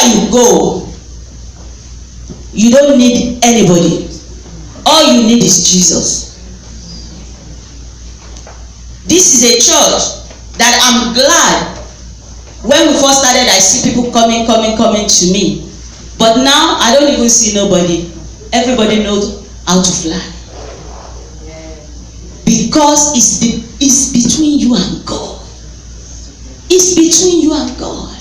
you go, you don't need anybody. All you need is Jesus. This is a church that I'm glad. When we first started, I see people coming to me. But now, I don't even see nobody. Everybody knows how to fly. Because it's between you and God. It's between you and God.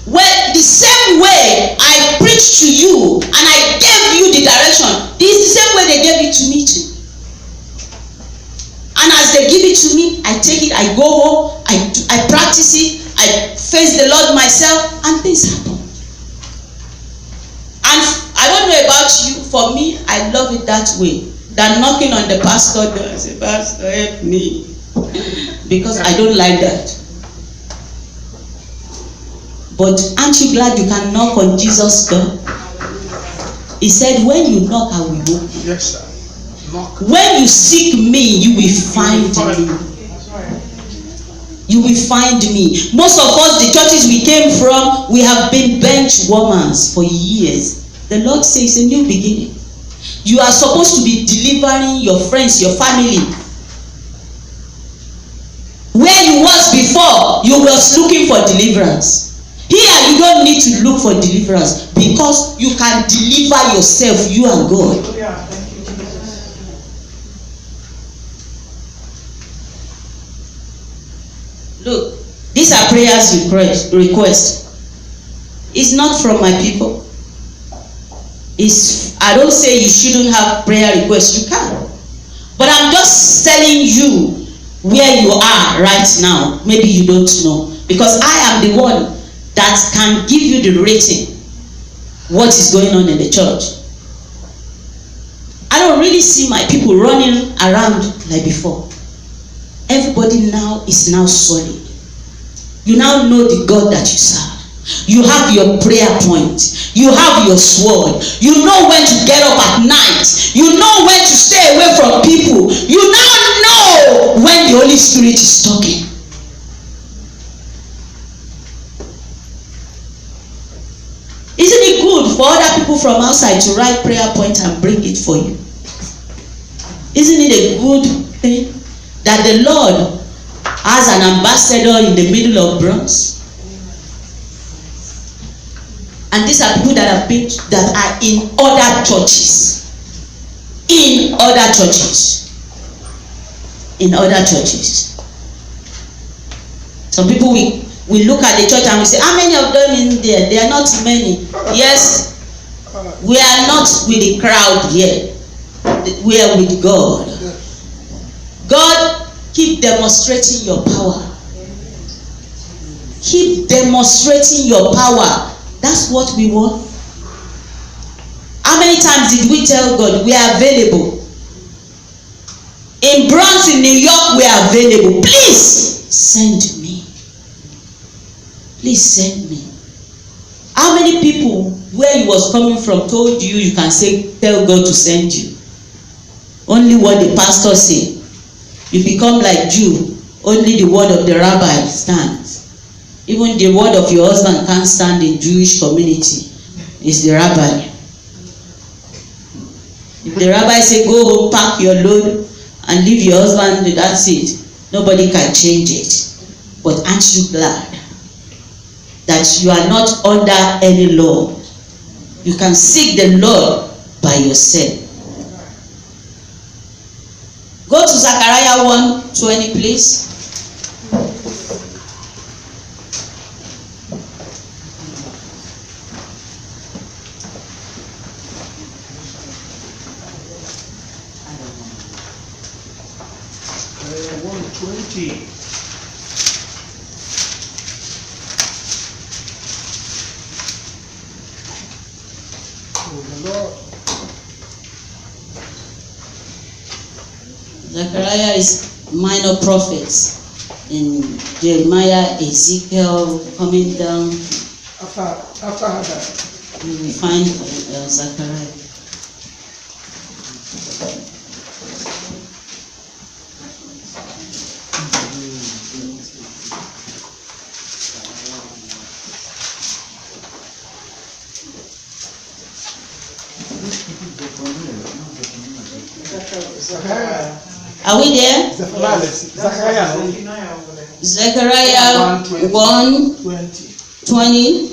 Well, the same way I preached to you and I gave you the direction, it's the same way they gave it to me too. And as they give it to me, I take it, I go home, I practice it, I face the Lord myself, and things happen. And I don't know about you, for me, I love it that way. Than knocking on the pastor door and say, Pastor, help me. Because I don't like that. But aren't you glad you can knock on Jesus' door? He said, when you knock, I will open. Yes, sir. Knock. When you seek me, you will find me. You will find me. Most of us, the churches we came from, we have been bench warmers for years. The Lord says, a new beginning. You are supposed to be delivering your friends, your family. Where you was before, you was looking for deliverance. Here, you don't need to look for deliverance because you can deliver yourself, you and God. Yeah, thank you, Jesus. Look, these are prayers request. It's not from my people. I don't say you shouldn't have prayer requests. You can. But I'm just telling you where you are right now. Maybe you don't know. Because I am the one that can give you the rating. What is going on in the church. I don't really see my people running around like before. Everybody now is now solid. You now know the God that you serve. You have your prayer point. You have your sword. You know when to get up at night. You know when to stay away from people. You now know when the Holy Spirit is talking. Isn't it good for other people from outside to write prayer point and bring it for you? Isn't it a good thing that the Lord has an ambassador in the middle of Bronx? And these are people that are in other churches. In other churches. In other churches. Some people we look at the church and we say, how many of them in there? There are not many. Yes, we are not with the crowd here. We are with God. God, keep demonstrating your power. Keep demonstrating your power. That's what we want. How many times did we tell God we are available? In Bronx, in New York, we are available. Please send me. Please send me. How many people where you was coming from told you you can tell God to send you? Only what the pastor say. You become like Jew. Only the word of the rabbi stands. Even the word of your husband can't stand in Jewish community. It's the rabbi. If the rabbi say go home, pack your load and leave your husband, that's it. Nobody can change it. But aren't you glad that you are not under any law? You can seek the Lord by yourself. Go to Zechariah 1:20, please. Zechariah is minor prophets in Jeremiah, Ezekiel, coming down. After that, you will find Zechariah. Zechariah. Are we there? Zechariah 1:20.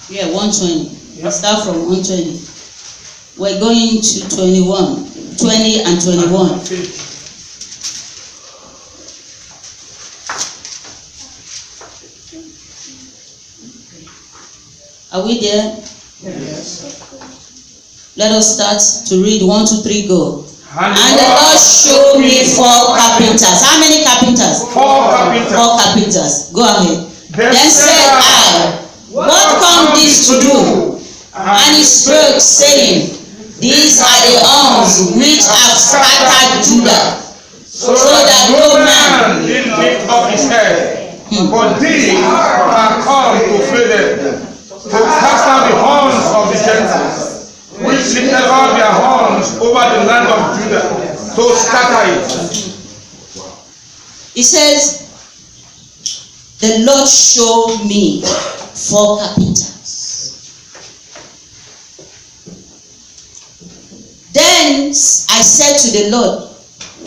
Yeah, 1:20. Yep. Start from 1:20. We're going to 21, 20 and 21. Are we there? Yes. Let us start to read. 1, 2, 3, go. And the Lord showed me 4 carpenters. How many carpenters? 4 carpenters. 4 carpenters. Go ahead. Then said I, what come these to do? And he spoke, saying, these are the arms which have scattered Judah, so that no man did lift up his head. But these are come to fill them, to cast out the horns of the Gentiles, which lifted up their horns over the land of Judah, to scatter it. He says, the Lord showed me 4 carpenters. Then I said to the Lord,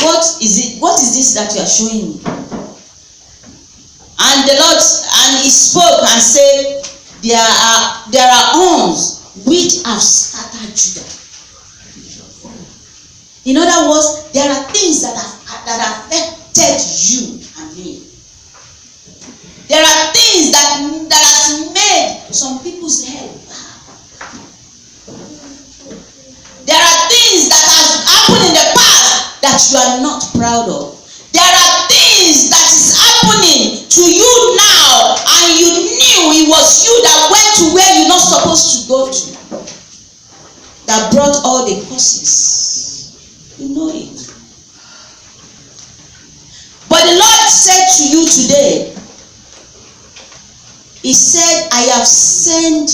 what is it? What is this that you are showing me? And the Lord, and he spoke and said, there are arms which have scattered Judah. In other words, there are things that affected you and me. There are things that has made some people's head bow. There are things that have happened in the past that you are not proud of. There are things that is happening to you now, and you knew it was you that went to where you're not supposed to go to, that brought all the curses. You know it. But the Lord said to you today, he said, I have sent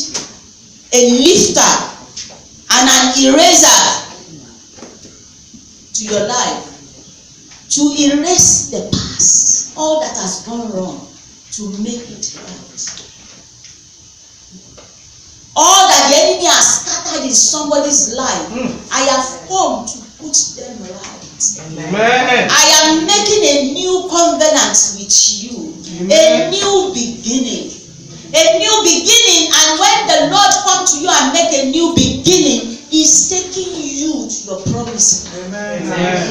a lifter and an eraser to your life to erase the past, all that has gone wrong, to make it right. All that the enemy has scattered in somebody's life, I have come to put them right. Amen. I am making a new covenant with you. Amen. A new beginning. A new beginning, and when the Lord comes to you and make a new beginning, He's taking you to your promise. Amen. Amen.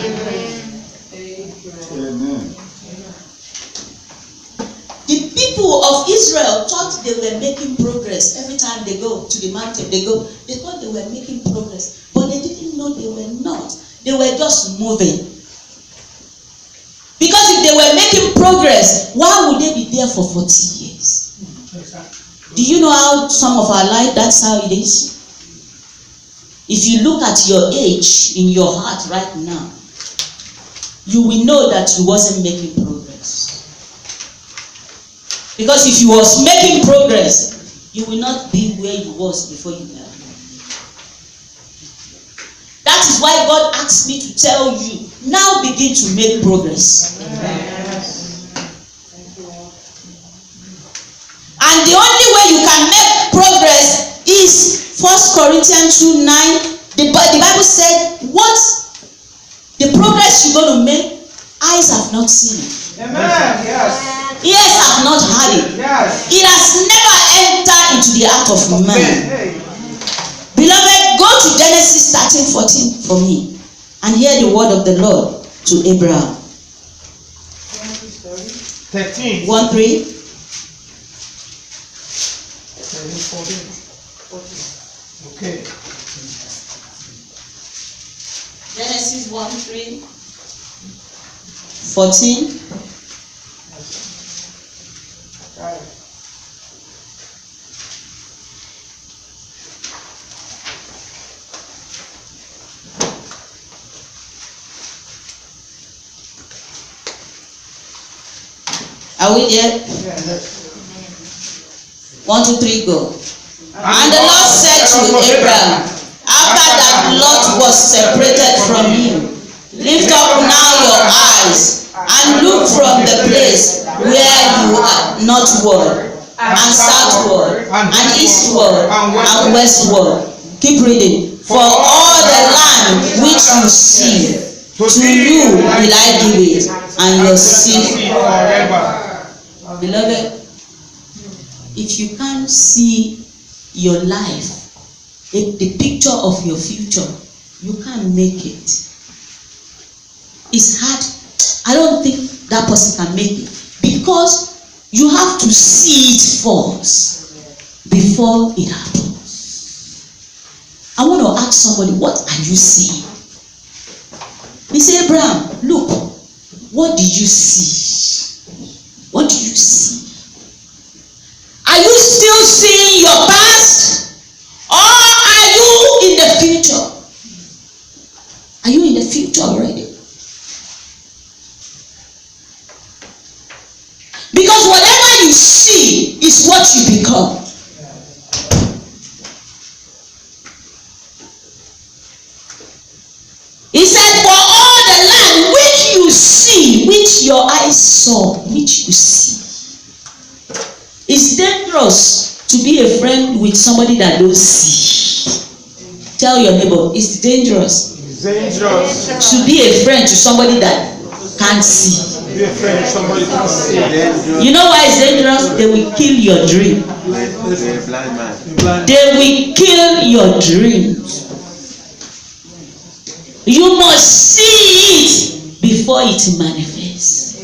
The people of Israel thought they were making progress. Every time they go to the mountain, they thought they were making progress, but they didn't know they were not. They were just moving. Because if they were making progress, why would they be there for 40 years? Do you know how some of our life, that's how it is? If you look at your age in your heart right now, you will know that you wasn't making progress. Because if you was making progress, you will not be where you was before you left. That is why God asked me to tell you, now begin to make progress. And the only way you can make progress is 1 Corinthians 2:9. The Bible said, what the progress you're going to make, eyes have not seen it. Amen. Yes. Ears have not heard it. Yes. It has never entered into the heart of man. Hey. Beloved, go to Genesis 13:14 for me and hear the word of the Lord to Abraham. 13. 1:3. 14. Okay. Genesis 1:3. 14. Got it. Are we there? Yes. 1, 2, 3, go. And the Lord said to Abraham, after that Lot was separated from him, lift up now your eyes and look from the place where you are northward, and southward, and eastward, and westward. Keep reading. For all the land which you see, to you will I give it, and your seed forever. Beloved, if you can't see your life, the picture of your future, you can't make it. It's hard. I don't think that person can make it, because you have to see it first before it happens. I want to ask somebody, what are you seeing? He said, Abraham, look, what did you see? What do you see? Are you still seeing your past? Or are you in the future? Are you in the future already? Because whatever you see is what you become. He said, for all the land which you see, which your eyes saw, which you see. It's dangerous to be a friend with somebody that don't see. Tell your neighbor, it's dangerous. It's dangerous to be a friend to somebody that can't see. be a friend to somebody can see. You know why it's dangerous? They will kill your dream. They will kill your dreams. You must see it before it manifests.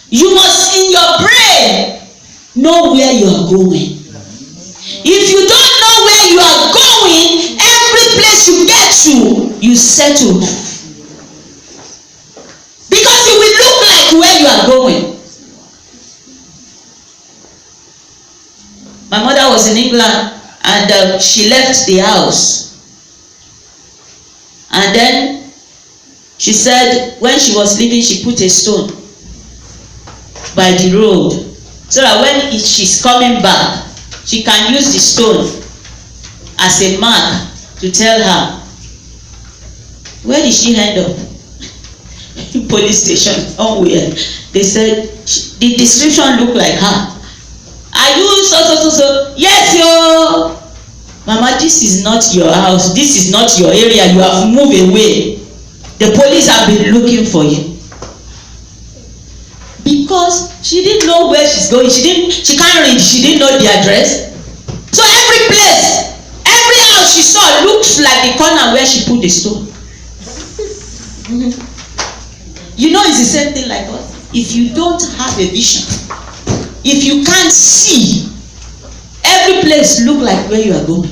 You must, in your brain, know where you are going. If you don't know where you are going, every place you get to, you settle. Because it will look like where you are going. My mother was in England and she left the house. And then she said when she was leaving, she put a stone by the road so that when she's coming back, she can use the stone as a mark to tell her. Where did she end up? Police station somewhere. They said the description looked like her. Are you so? Yes, yo. Mama, this is not your house. This is not your area. You have moved away. The police have been looking for you. Because she didn't know where she's going. She can't read. She didn't know the address. So every place, every house she saw looks like the corner where she put the stone. You know, it's the same thing like us. If you don't have a vision, if you can't see, every place look like where you are going.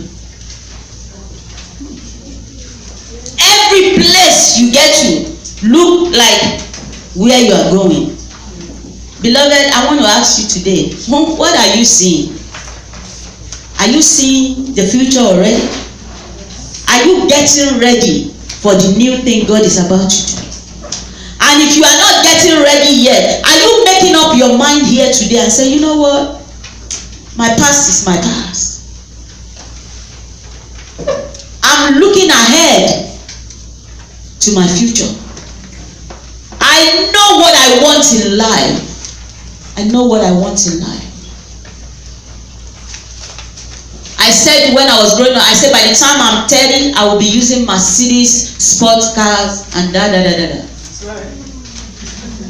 Every place you get to look like where you are going. Beloved, I want to ask you today, what are you seeing? Are you seeing the future already? Are you getting ready for the new thing God is about to do? And if you are not getting ready yet, are you making up your mind here today and say, you know what? My past is my past. I'm looking ahead to my future. I know what I want in life. I know what I want in life. I said when I was growing up, I said by the time I'm 30, I will be using Mercedes sports cars and da. That's right.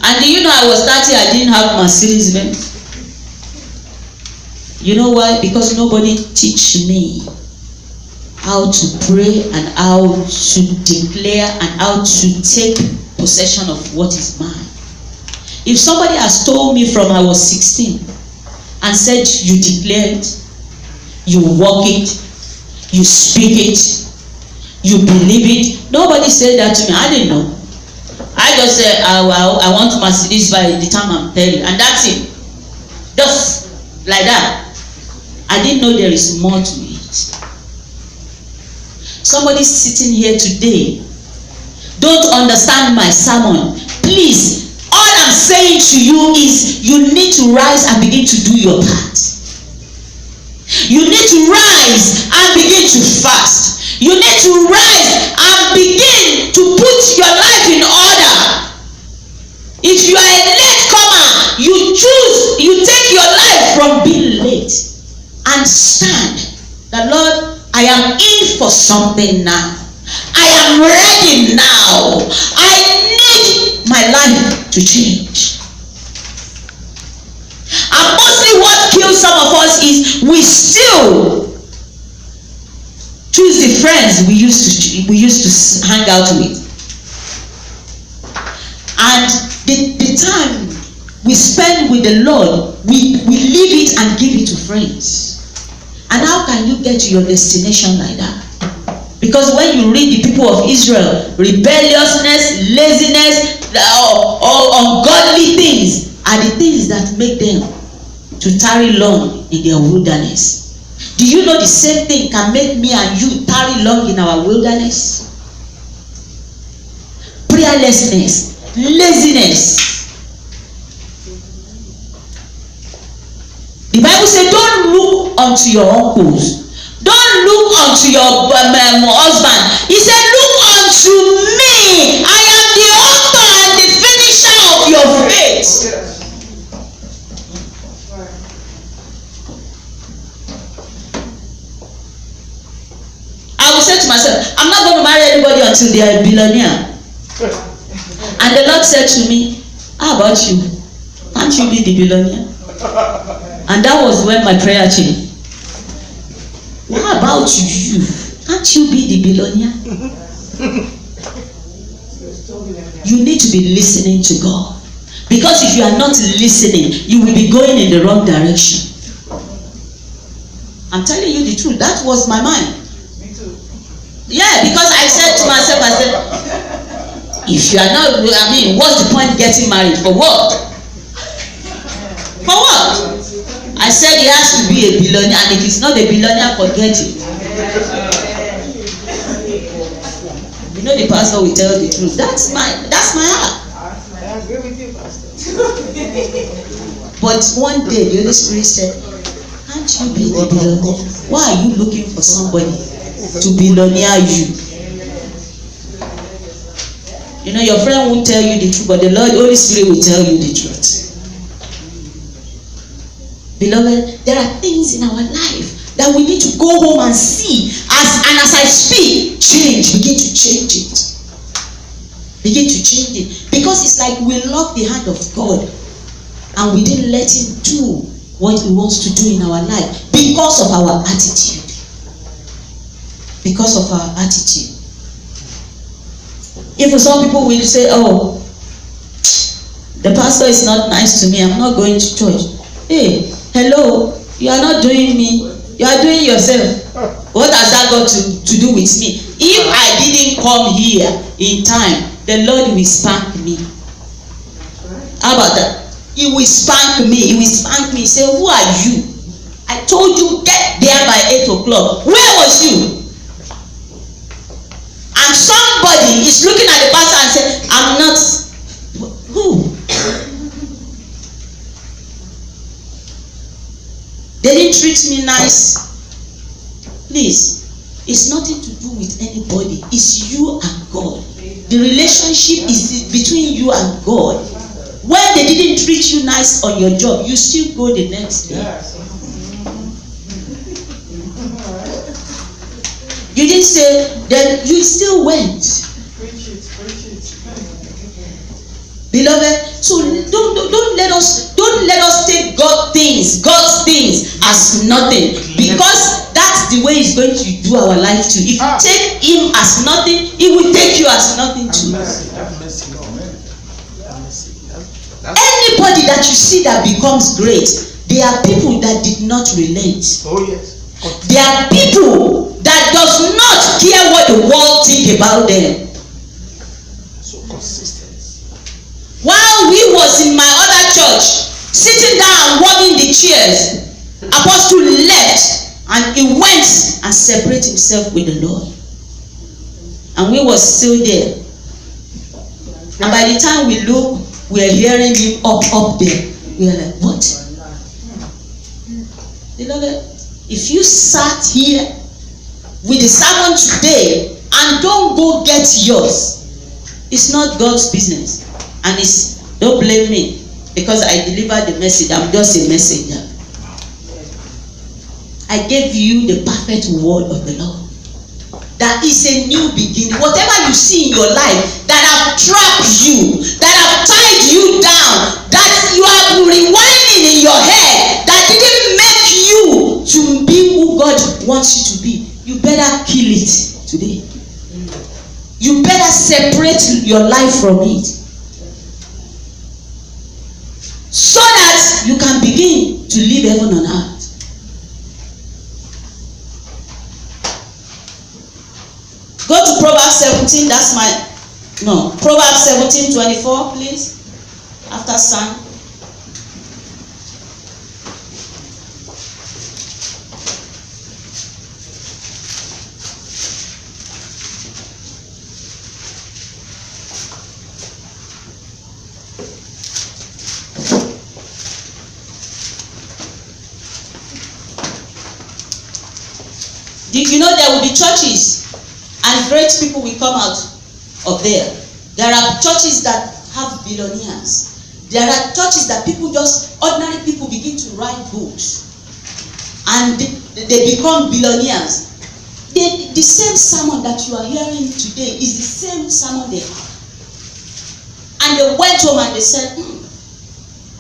And do you know I was 30, I didn't have Mercedes Benz. You know why? Because nobody teach me how to pray and how to declare and how to take possession of what is mine. If somebody has told me from I was 16 and said you declare it, you walk it, you speak it, you believe it, nobody said that to me. I didn't know. I just said I want Mercedes by the time I'm 30, and that's it. Just like that. I didn't know there is more to it. Somebody sitting here today don't understand my sermon. Please, all I'm saying to you is you need to rise and begin to do your part. You need to rise and begin to fast. You need to rise and begin to put your life in order. and stand. The Lord, I am in for something now. I am ready now. I need my life to change. And mostly what kills some of us is we still choose the friends we used to hang out with. And the time we spend with the Lord, we leave it and give it to friends. And how can you get to your destination like that? Because when you read the people of Israel, rebelliousness, laziness, or ungodly things are the things that make them to tarry long in their wilderness. Do you know the same thing can make me and you tarry long in our wilderness? Prayerlessness, laziness. The Bible says, don't look unto your uncles. Don't look unto your husband. He said, look unto me. I am the author and the finisher of your faith. I will say to myself, I'm not going to marry anybody until they are a billionaire. And the Lord said to me, how about you? Can't you be the billionaire? And that was when my prayer changed. What about you? Can't you be the billionaire? You need to be listening to God. Because if you are not listening, you will be going in the wrong direction. I'm telling you the truth. That was my mind. Me too. Yeah, because I said to myself, I said, if you are not, what's the point getting married? For what? For what? I said he has to be a billionaire, and if he's not a billionaire, forget it. You know the pastor will tell the truth. That's my heart. I agree with you, Pastor. But one day the Holy Spirit said, can't you be the billionaire? Why are you looking for somebody to billionaire you? You know, your friend won't tell you the truth, but the Holy Spirit will tell you the truth. Beloved, there are things in our life that we need to go home and see. As I speak, begin to change it. Begin to change it. Because it's like we lock the hand of God and we didn't let him do what he wants to do in our life because of our attitude. Because of our attitude. If some people will say, oh, the pastor is not nice to me, I'm not going to church. Hey, hello, you are not doing me, you are doing yourself. What has that got to do with me? If I didn't come here in time, the Lord will spank me. How about that? He will spank me. He will spank me. Say, who are you? I told you get there by 8 o'clock. Where was you? And somebody is looking at the pastor and say, I'm not. Who? They didn't treat me nice. Please, it's nothing to do with anybody. It's you and God. The relationship is between you and God. When they didn't treat you nice on your job, you still go the next day. You didn't say, then you still went. Preach it. Beloved, so don't let us take God's things as nothing, because that's the way He's going to do our life too. If you take Him as nothing, He will take you as nothing too. Anybody that you see that becomes great, they are people that did not relent. Oh yes. They are people that does not care what the world think about them. So consistent. While we was in my other church, sitting down and warming the chairs, Apostle left and he went and separated himself with the Lord. And we was still there. And by the time we look, we are hearing him up there. We are like, what? Beloved, if you sat here with the sermon today and don't go get yours, it's not God's business. And don't blame me because I delivered the message. I'm just a messenger. I gave you the perfect word of the Lord. That is a new beginning. Whatever you see in your life that have trapped you, that have tied you down, that you are rewinding in your head, that didn't make you to be who God wants you to be, you better kill it today. You better separate your life from it, so that you can begin to live heaven on earth. Go to Proverbs 17, that's Proverbs 17:24, please. After Psalm. Did you know there will be churches and great people will come out of there? There are churches that have billionaires. There are churches that ordinary people begin to write books. And they become billionaires. The same sermon that you are hearing today is the same sermon they have. And they went home and they said,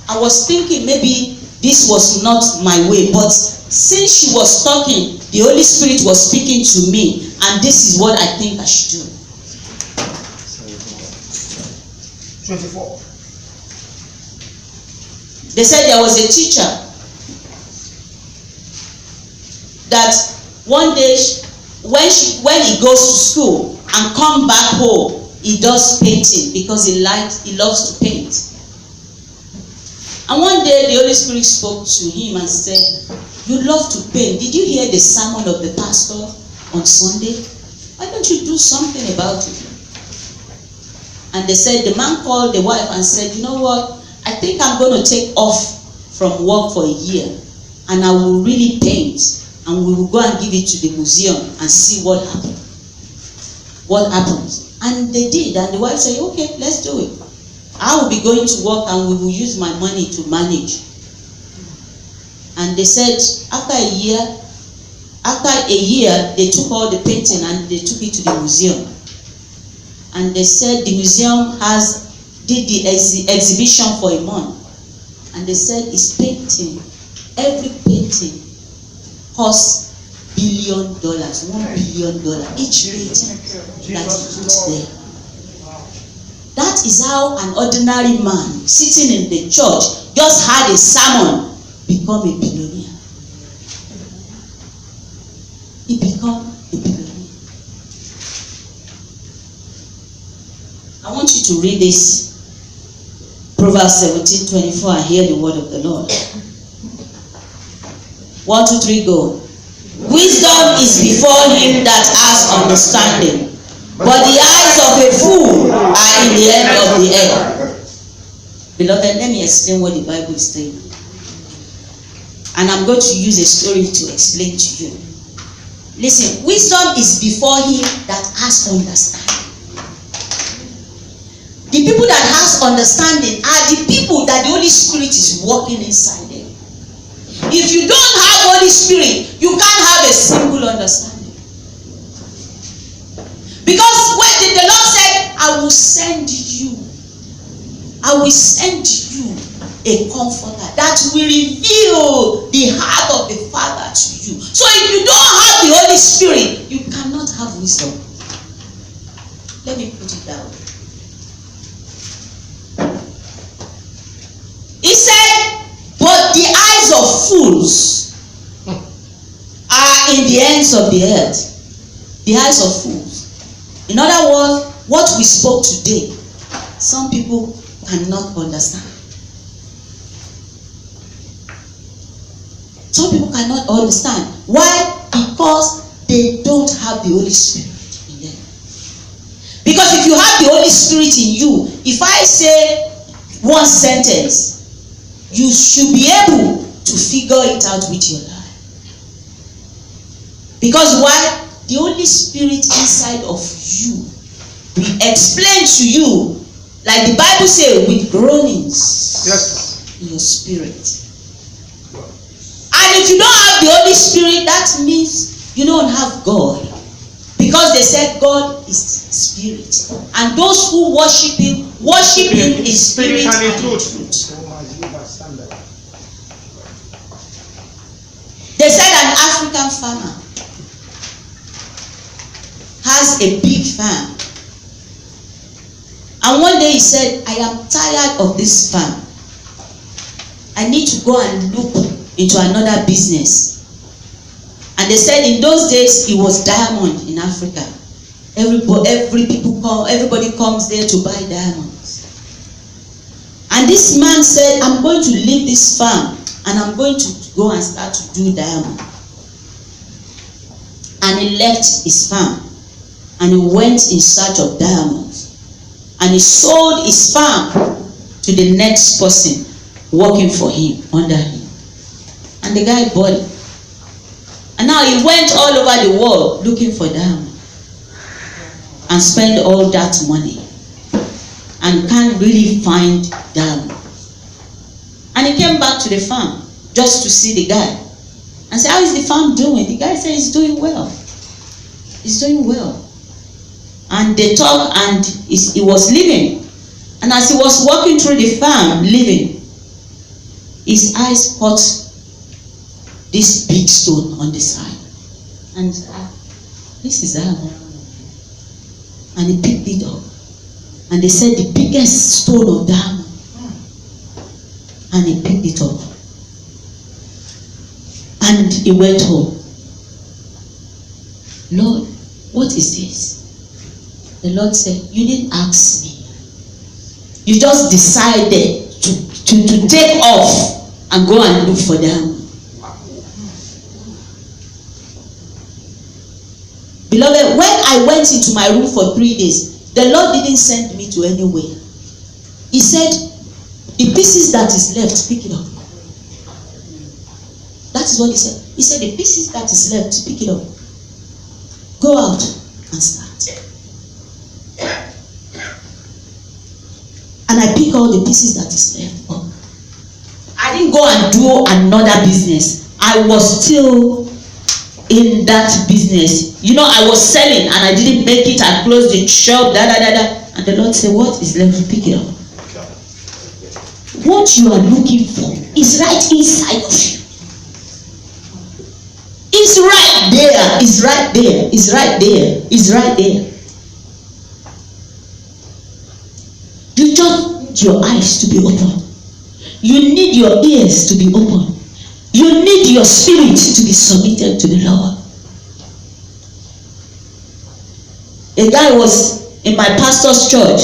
I was thinking maybe this was not my way, but since she was talking, the Holy Spirit was speaking to me, and this is what I think I should do. 24. They said there was a teacher that one day when he goes to school and come back home, he does painting because he loves to paint. And one day the Holy Spirit spoke to him and said, you love to paint. Did you hear the sermon of the pastor on Sunday? Why don't you do something about it? And they said, the man called the wife and said, you know what? I think I'm going to take off from work for a year, and I will really paint, and we will go and give it to the museum and see what happens. And they did, and the wife said, okay, let's do it. I will be going to work and we will use my money to manage. And they said after a year, they took all the painting and they took it to the museum. And they said the museum did the exhibition for a month. And they said his painting, every painting costs $1 billion, $1 billion each painting that he puts there. That is how an ordinary man sitting in the church just had a sermon become a billionaire. He become a billionaire. I want you to read this Proverbs 17:24 and hear the word of the Lord. 1, 2, 3, go. Wisdom is before him that has understanding, but the eyes of a fool are in the end of the earth. Beloved, let me explain what the Bible is saying. And I'm going to use a story to explain to you. Listen, wisdom is before him that has understanding. The people that has understanding are the people that the Holy Spirit is working inside them. If you don't have Holy Spirit, you can't have a simple understanding. Because when the Lord said, I will send you a comforter that will reveal the heart of the Father to you. So if you don't have the Holy Spirit, you cannot have wisdom. Let me put it down. He said, but the eyes of fools are in the ends of the earth. The eyes of fools. In other words, what we spoke today, some people cannot understand. Some people cannot understand. Why? Because they don't have the Holy Spirit in them. Because if you have the Holy Spirit in you, if I say one sentence, you should be able to figure it out with your life. Because why? The Holy Spirit inside of you will explain to you, like the Bible says, with groanings in your spirit. And if if you don't have the Holy Spirit, that means you don't have God. Because they said God is spirit. And those who worship him in spirit and in truth. They said an African farmer has a big farm. And one day he said, I am tired of this farm. I need to go and look into another business. And they said in those days it was diamond in Africa. Everybody comes there to buy diamonds. And this man said, I'm going to leave this farm and I'm going to go and start to do diamond. And he left his farm and he went in search of diamonds. And he sold his farm to the next person working for him, under him. And the guy bought it. And now he went all over the world looking for diamond. And spent all that money. And can't really find diamond. And he came back to the farm just to see the guy. And said, how is the farm doing? The guy said, he's doing well. He's doing well. And they talked and he was leaving. And as he was walking through the farm, leaving, his eyes caught this big stone on the side. And this is diamond. And he picked it up. And they said the biggest stone of diamond. And he picked it up. And he went home. Lord, what is this? The Lord said, you didn't ask me. You just decided to take off and go and look for them. Beloved, when I went into my room for 3 days, the Lord didn't send me to anywhere. He said, the pieces that is left, pick it up. That is what he said. He said, the pieces that is left, pick it up. Go out and start. And I pick all the pieces that is left up. I didn't go and do another business. I was still in that business. You know, I was selling and I didn't make it. I closed the shop, And the Lord said, what is left? Pick it up. What you are looking for is right inside of you. It's right there. It's right there. It's right there. It's right there. You just need your eyes to be open. You need your ears to be open. You need your spirit to be submitted to the Lord. A guy was in my pastor's church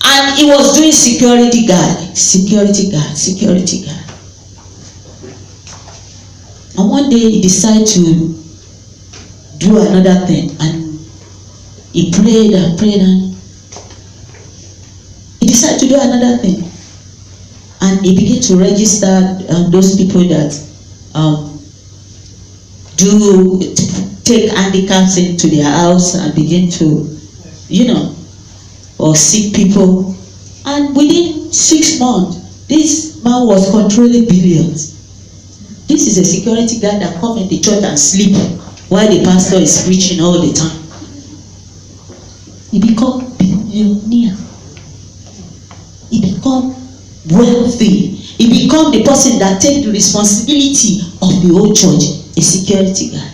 and he was doing security guard. And one day he decided to do another thing, and he prayed and he decided to do another thing. And he began to register those people that take handicaps into their house and begin to, or sick people. And within 6 months, this man was controlling billions. This is a security guard that comes in the church and sleep while the pastor is preaching all the time. He become billionaire. He become wealthy. He become the person that takes the responsibility of the whole church, a security guard.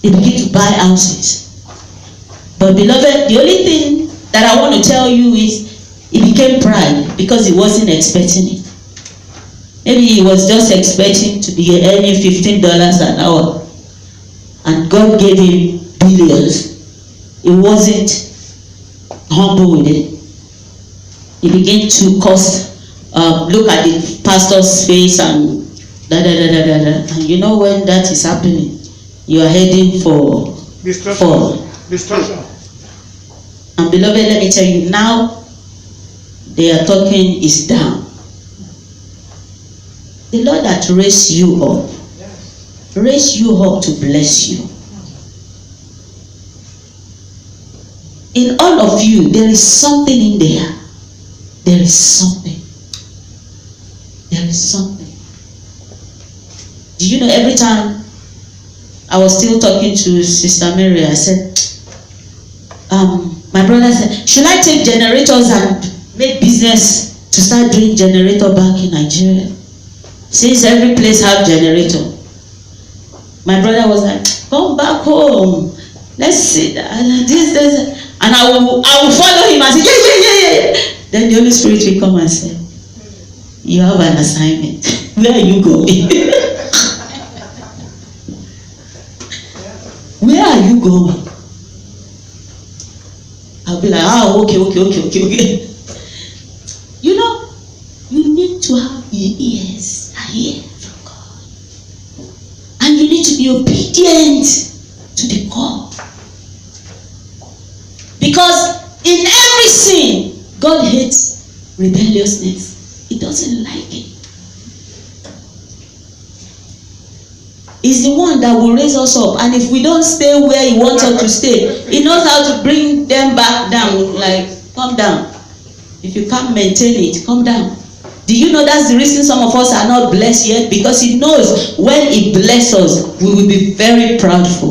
He began to buy houses. But beloved, the only thing that I want to tell you is he became pride because he wasn't expecting it. Maybe he was just expecting to be earning $15 an hour. And God gave him billions. He wasn't humble with it. He began to look at the pastor's face and And you know when that is happening, you are heading for destruction. And beloved, let me tell you, now they are talking is down. The Lord that raised you up, raised you up to bless you. In all of you, there is something in there. There is something. There is something. Do you know, every time I was still talking to Sister Mary, I said, my brother said, should I take generators and make business to start doing generator back in Nigeria? Since every place have generator. My brother was like, come back home. Let's see that. And I will follow him and say, yeah. Then the Holy Spirit will come and say, you have an assignment. Where are you going? Where are you going? I'll be like, okay. You know, you need to have your ears and hear from God. And you need to be obedient to the call. Because in every sin, God hates rebelliousness. He doesn't like it. He's the one that will raise us up. And if we don't stay where He wants us to stay, He knows how to bring them back down. Like, come down. If you can't maintain it, come down. Do you know that's the reason some of us are not blessed yet? Because He knows when He blesses us, we will be very proudful.